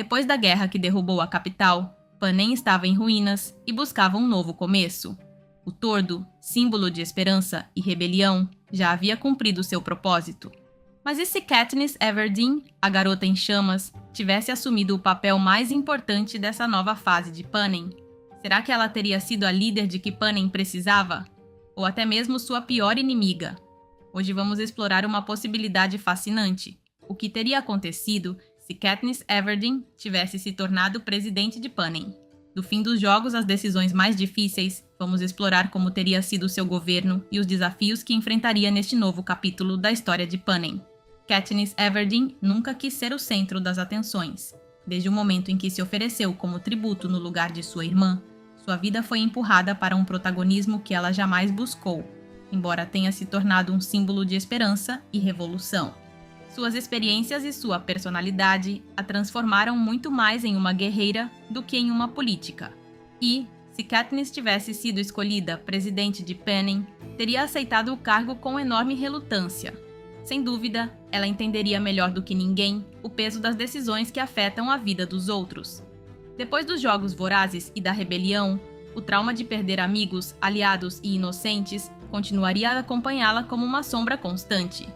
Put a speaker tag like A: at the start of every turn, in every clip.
A: Depois da guerra que derrubou a capital, Panem estava em ruínas e buscava um novo começo. O tordo, símbolo de esperança e rebelião, já havia cumprido seu propósito. Mas e se Katniss Everdeen, a garota em chamas, tivesse assumido o papel mais importante dessa nova fase de Panem? Será que ela teria sido a líder de que Panem precisava? Ou até mesmo sua pior inimiga? Hoje vamos explorar uma possibilidade fascinante. O que teria acontecido se Katniss Everdeen tivesse se tornado presidente de Panem? Do fim dos jogos às decisões mais difíceis, vamos explorar como teria sido seu governo e os desafios que enfrentaria neste novo capítulo da história de Panem. Katniss Everdeen nunca quis ser o centro das atenções. Desde o momento em que se ofereceu como tributo no lugar de sua irmã, sua vida foi empurrada para um protagonismo que ela jamais buscou, embora tenha se tornado um símbolo de esperança e revolução. Suas experiências e sua personalidade a transformaram muito mais em uma guerreira do que em uma política. E, se Katniss tivesse sido escolhida presidente de Panem, teria aceitado o cargo com enorme relutância. Sem dúvida, ela entenderia melhor do que ninguém o peso das decisões que afetam a vida dos outros. Depois dos Jogos Vorazes e da rebelião, o trauma de perder amigos, aliados e inocentes continuaria a acompanhá-la como uma sombra constante.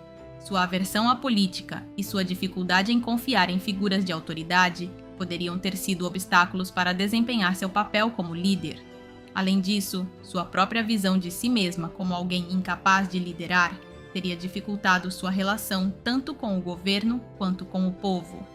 A: Sua aversão à política e sua dificuldade em confiar em figuras de autoridade poderiam ter sido obstáculos para desempenhar seu papel como líder. Além disso, sua própria visão de si mesma como alguém incapaz de liderar teria dificultado sua relação tanto com o governo quanto com o povo.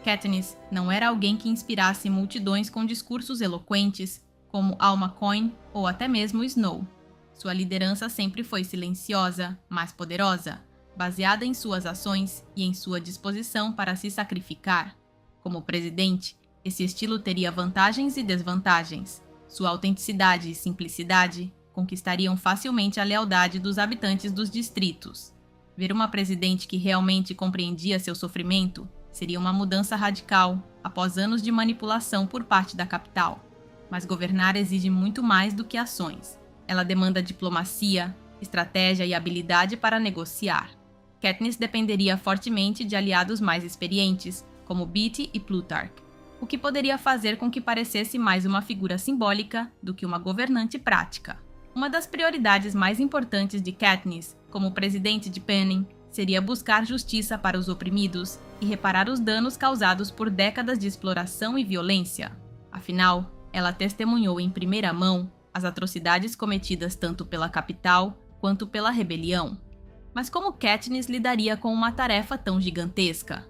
A: Katniss não era alguém que inspirasse multidões com discursos eloquentes, como Alma Coin ou até mesmo Snow. Sua liderança sempre foi silenciosa, mas poderosa, baseada em suas ações e em sua disposição para se sacrificar. Como presidente, esse estilo teria vantagens e desvantagens. Sua autenticidade e simplicidade conquistariam facilmente a lealdade dos habitantes dos distritos. Ver uma presidente que realmente compreendia seu sofrimento seria uma mudança radical após anos de manipulação por parte da capital. Mas governar exige muito mais do que ações. Ela demanda diplomacia, estratégia e habilidade para negociar. Katniss dependeria fortemente de aliados mais experientes, como Beetee e Plutarch, o que poderia fazer com que parecesse mais uma figura simbólica do que uma governante prática. Uma das prioridades mais importantes de Katniss, como presidente de Panem, seria buscar justiça para os oprimidos e reparar os danos causados por décadas de exploração e violência. Afinal, ela testemunhou em primeira mão as atrocidades cometidas tanto pela capital quanto pela rebelião. Mas como Katniss lidaria com uma tarefa tão gigantesca?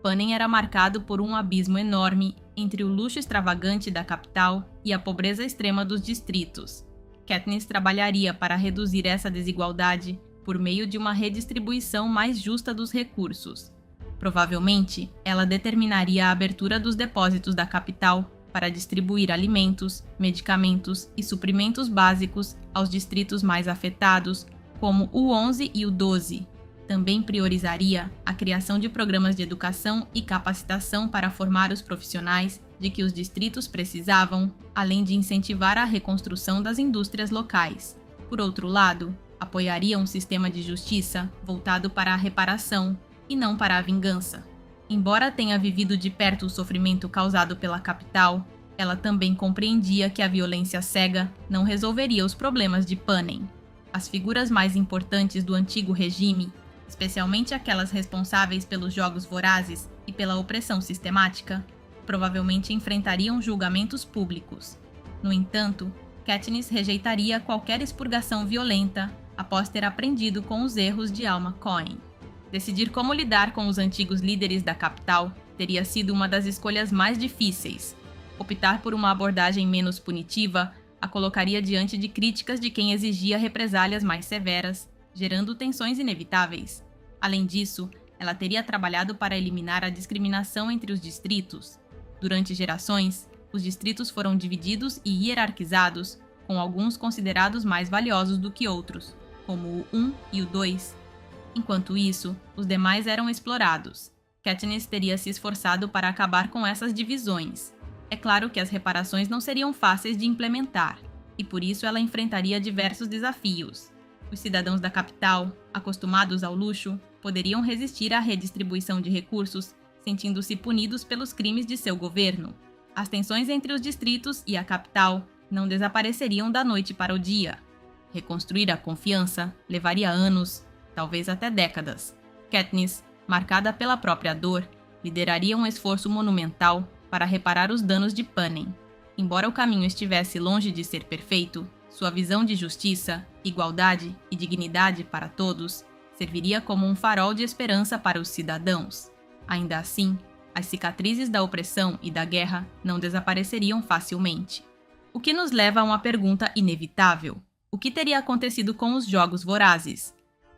A: Panem era marcado por um abismo enorme entre o luxo extravagante da capital e a pobreza extrema dos distritos. Katniss trabalharia para reduzir essa desigualdade por meio de uma redistribuição mais justa dos recursos. Provavelmente, ela determinaria a abertura dos depósitos da capital para distribuir alimentos, medicamentos e suprimentos básicos aos distritos mais afetados, como o 11 e o 12. Também priorizaria a criação de programas de educação e capacitação para formar os profissionais de que os distritos precisavam, além de incentivar a reconstrução das indústrias locais. Por outro lado, apoiaria um sistema de justiça voltado para a reparação e não para a vingança. Embora tenha vivido de perto o sofrimento causado pela capital, ela também compreendia que a violência cega não resolveria os problemas de Panem. As figuras mais importantes do antigo regime, especialmente aquelas responsáveis pelos Jogos Vorazes e pela opressão sistemática, provavelmente enfrentariam julgamentos públicos. No entanto, Katniss rejeitaria qualquer expurgação violenta após ter aprendido com os erros de Alma Coin. Decidir como lidar com os antigos líderes da capital teria sido uma das escolhas mais difíceis. Optar por uma abordagem menos punitiva a colocaria diante de críticas de quem exigia represálias mais severas, gerando tensões inevitáveis. Além disso, ela teria trabalhado para eliminar a discriminação entre os distritos. Durante gerações, os distritos foram divididos e hierarquizados, com alguns considerados mais valiosos do que outros, como o 1 e o 2. Enquanto isso, os demais eram explorados. Katniss teria se esforçado para acabar com essas divisões. É claro que as reparações não seriam fáceis de implementar, e por isso ela enfrentaria diversos desafios. Os cidadãos da capital, acostumados ao luxo, poderiam resistir à redistribuição de recursos sentindo-se punidos pelos crimes de seu governo. As tensões entre os distritos e a capital não desapareceriam da noite para o dia. Reconstruir a confiança levaria anos, talvez até décadas. Katniss, marcada pela própria dor, lideraria um esforço monumental para reparar os danos de Panem. Embora o caminho estivesse longe de ser perfeito, sua visão de justiça, igualdade e dignidade para todos serviria como um farol de esperança para os cidadãos. Ainda assim, as cicatrizes da opressão e da guerra não desapareceriam facilmente. O que nos leva a uma pergunta inevitável: o que teria acontecido com os Jogos Vorazes?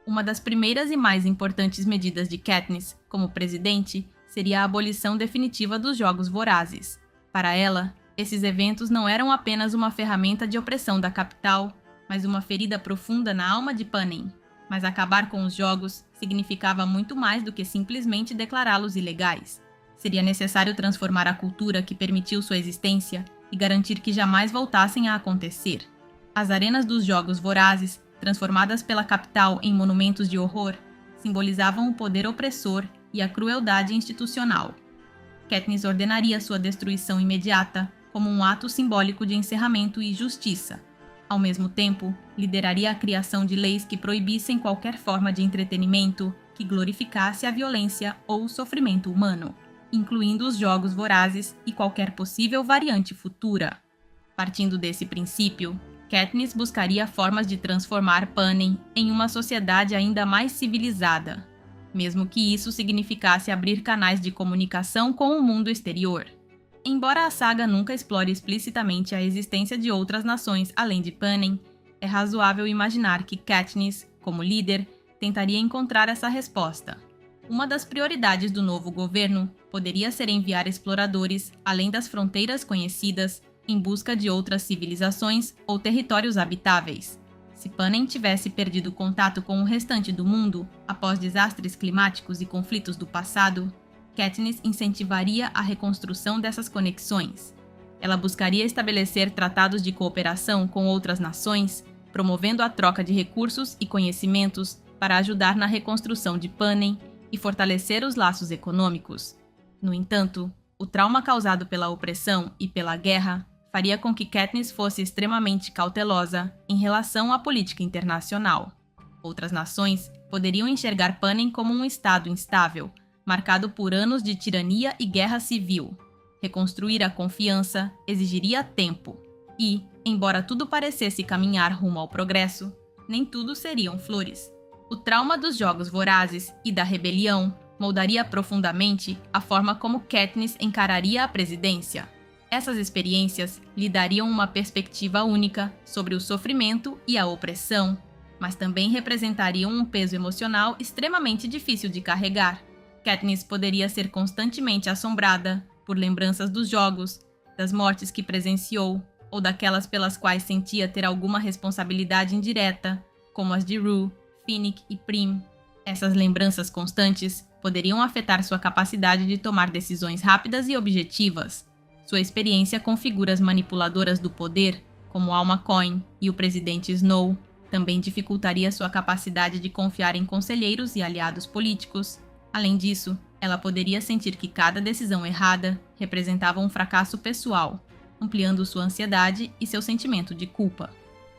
A: Uma das primeiras e mais importantes medidas de Katniss como presidente seria a abolição definitiva dos Jogos Vorazes. Para ela, esses eventos não eram apenas uma ferramenta de opressão da capital, mas uma ferida profunda na alma de Panem. Mas acabar com os jogos significava muito mais do que simplesmente declará-los ilegais. Seria necessário transformar a cultura que permitiu sua existência e garantir que jamais voltassem a acontecer. As arenas dos Jogos Vorazes, transformadas pela capital em monumentos de horror, simbolizavam o poder opressor e a crueldade institucional. Katniss ordenaria sua destruição imediata como um ato simbólico de encerramento e justiça. Ao mesmo tempo, lideraria a criação de leis que proibissem qualquer forma de entretenimento que glorificasse a violência ou o sofrimento humano, incluindo os Jogos Vorazes e qualquer possível variante futura. Partindo desse princípio, Katniss buscaria formas de transformar Panem em uma sociedade ainda mais civilizada, mesmo que isso significasse abrir canais de comunicação com o mundo exterior. Embora a saga nunca explore explicitamente a existência de outras nações além de Panem, é razoável imaginar que Katniss, como líder, tentaria encontrar essa resposta. Uma das prioridades do novo governo poderia ser enviar exploradores além das fronteiras conhecidas em busca de outras civilizações ou territórios habitáveis. Se Panem tivesse perdido contato com o restante do mundo após desastres climáticos e conflitos do passado, Katniss incentivaria a reconstrução dessas conexões. Ela buscaria estabelecer tratados de cooperação com outras nações, promovendo a troca de recursos e conhecimentos para ajudar na reconstrução de Panem e fortalecer os laços econômicos. No entanto, o trauma causado pela opressão e pela guerra faria com que Katniss fosse extremamente cautelosa em relação à política internacional. Outras nações poderiam enxergar Panem como um estado instável, marcado por anos de tirania e guerra civil. Reconstruir a confiança exigiria tempo e, embora tudo parecesse caminhar rumo ao progresso, nem tudo seriam flores. O trauma dos Jogos Vorazes e da rebelião moldaria profundamente a forma como Katniss encararia a presidência. Essas experiências lhe dariam uma perspectiva única sobre o sofrimento e a opressão, mas também representariam um peso emocional extremamente difícil de carregar. Katniss poderia ser constantemente assombrada por lembranças dos jogos, das mortes que presenciou ou daquelas pelas quais sentia ter alguma responsabilidade indireta, como as de Rue, Finnick e Prim. Essas lembranças constantes poderiam afetar sua capacidade de tomar decisões rápidas e objetivas. Sua experiência com figuras manipuladoras do poder, como Alma Coin e o presidente Snow, também dificultaria sua capacidade de confiar em conselheiros e aliados políticos. Além disso, ela poderia sentir que cada decisão errada representava um fracasso pessoal, ampliando sua ansiedade e seu sentimento de culpa.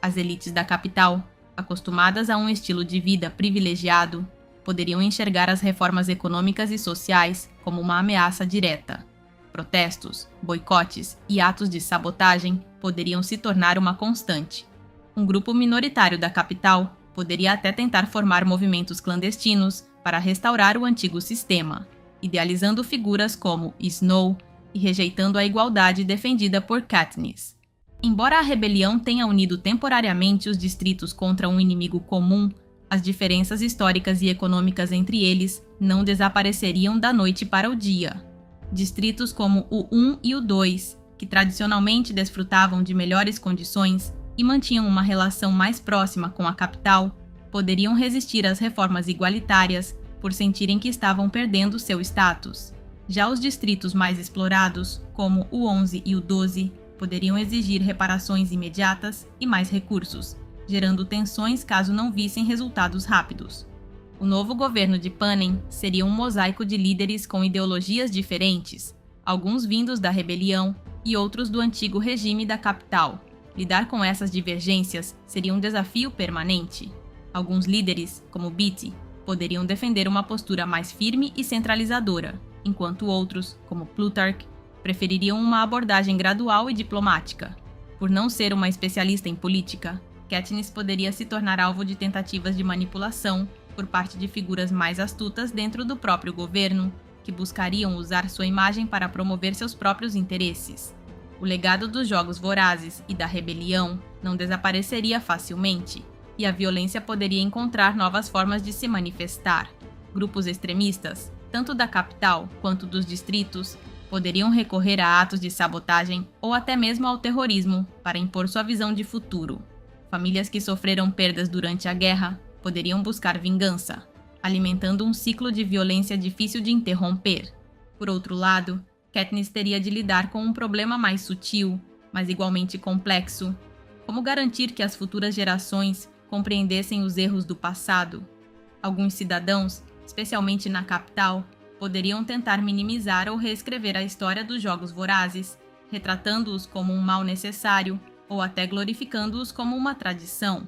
A: As elites da capital, acostumadas a um estilo de vida privilegiado, poderiam enxergar as reformas econômicas e sociais como uma ameaça direta. Protestos, boicotes e atos de sabotagem poderiam se tornar uma constante. Um grupo minoritário da capital poderia até tentar formar movimentos clandestinos para restaurar o antigo sistema, idealizando figuras como Snow e rejeitando a igualdade defendida por Katniss. Embora a rebelião tenha unido temporariamente os distritos contra um inimigo comum, as diferenças históricas e econômicas entre eles não desapareceriam da noite para o dia. Distritos como o 1 e o 2, que tradicionalmente desfrutavam de melhores condições e mantinham uma relação mais próxima com a capital, poderiam resistir às reformas igualitárias por sentirem que estavam perdendo seu status. Já os distritos mais explorados, como o 11 e o 12, poderiam exigir reparações imediatas e mais recursos, gerando tensões caso não vissem resultados rápidos. O novo governo de Panem seria um mosaico de líderes com ideologias diferentes, alguns vindos da rebelião e outros do antigo regime da capital. Lidar com essas divergências seria um desafio permanente. Alguns líderes, como Beatty, poderiam defender uma postura mais firme e centralizadora, enquanto outros, como Plutarch, prefeririam uma abordagem gradual e diplomática. Por não ser uma especialista em política, Katniss poderia se tornar alvo de tentativas de manipulação por parte de figuras mais astutas dentro do próprio governo, que buscariam usar sua imagem para promover seus próprios interesses. O legado dos Jogos Vorazes e da rebelião não desapareceria facilmente, e a violência poderia encontrar novas formas de se manifestar. Grupos extremistas, tanto da capital quanto dos distritos, poderiam recorrer a atos de sabotagem ou até mesmo ao terrorismo para impor sua visão de futuro. Famílias que sofreram perdas durante a guerra poderiam buscar vingança, alimentando um ciclo de violência difícil de interromper. Por outro lado, Katniss teria de lidar com um problema mais sutil, mas igualmente complexo: como garantir que as futuras gerações compreendessem os erros do passado. Alguns cidadãos, especialmente na capital, poderiam tentar minimizar ou reescrever a história dos Jogos Vorazes, retratando-os como um mal necessário ou até glorificando-os como uma tradição.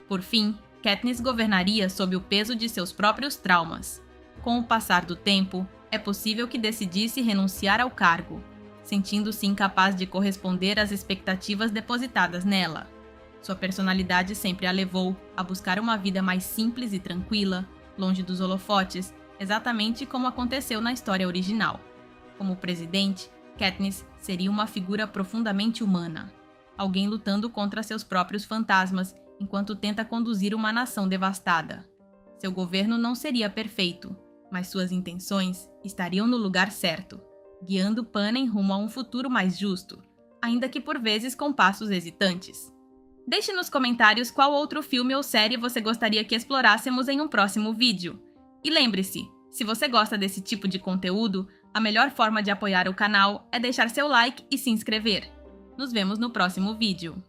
A: Por fim, Katniss governaria sob o peso de seus próprios traumas. Com o passar do tempo, é possível que decidisse renunciar ao cargo, sentindo-se incapaz de corresponder às expectativas depositadas nela. Sua personalidade sempre a levou a buscar uma vida mais simples e tranquila, longe dos holofotes, exatamente como aconteceu na história original. Como presidente, Katniss seria uma figura profundamente humana, alguém lutando contra seus próprios fantasmas enquanto tenta conduzir uma nação devastada. Seu governo não seria perfeito, mas suas intenções estariam no lugar certo, guiando Panem rumo a um futuro mais justo, ainda que por vezes com passos hesitantes. Deixe nos comentários qual outro filme ou série você gostaria que explorássemos em um próximo vídeo. E lembre-se, se você gosta desse tipo de conteúdo, a melhor forma de apoiar o canal é deixar seu like e se inscrever. Nos vemos no próximo vídeo.